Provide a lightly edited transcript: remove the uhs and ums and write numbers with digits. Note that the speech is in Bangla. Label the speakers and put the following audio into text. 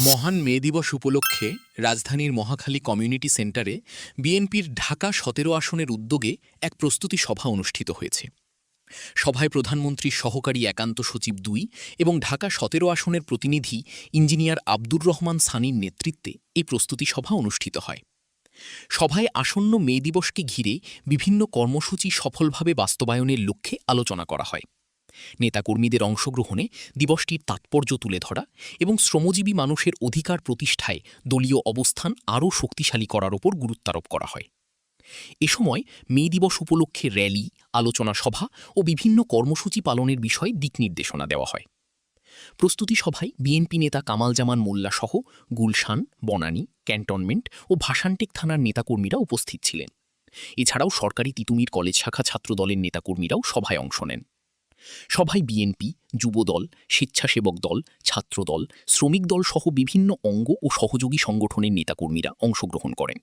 Speaker 1: মহান মে দিবস উপলক্ষে রাজধানীর মহাখালী কমিউনিটি সেন্টারে বিএনপির ঢাকা ১৭ আসনের উদ্যোগে এক প্রস্তুতি সভা অনুষ্ঠিত হয়েছে। সভায় প্রধানমন্ত্রীর সহকারী একান্ত সচিব ২ এবং ঢাকা ১৭ আসনের প্রতিনিধি ইঞ্জিনিয়ার আব্দুর রহমান সানির নেতৃত্বে এই প্রস্তুতি সভা অনুষ্ঠিত হয়। সভায় আসন্ন মে দিবসকে ঘিরে বিভিন্ন কর্মসূচি সফলভাবে বাস্তবায়নের লক্ষ্যে আলোচনা করা হয়। নেতাকর্মীদের অংশগ্রহণে দিবসটির তাৎপর্য তুলে ধরা এবং শ্রমজীবী মানুষের অধিকার প্রতিষ্ঠায় দলীয় অবস্থান আরও শক্তিশালী করার ওপর গুরুত্বারোপ করা হয়। এ সময় মে দিবস উপলক্ষে র্যালি, আলোচনা সভা ও বিভিন্ন কর্মসূচি পালনের বিষয়ে দিক নির্দেশনা দেওয়া হয়। প্রস্তুতি সভায় বিএনপি নেতা কামাল জামান মোল্লা সহ গুলশান, বনানী, ক্যান্টনমেন্ট ও ভাষানটেক থানার নেতাকর্মীরা উপস্থিত ছিলেন। এছাড়াও সরকারি তিতুমির কলেজ শাখা ছাত্রদলের নেতাকর্মীরাও সভায় অংশ নেন। সভায় বিএনপি, যুবদল, স্বেচ্ছাসেবক দল, ছাত্রদল, শ্রমিক দল সহ বিভিন্ন অঙ্গ ও সহযোগী সংগঠনের নেতাকর্মীরা অংশগ্রহণ করেন।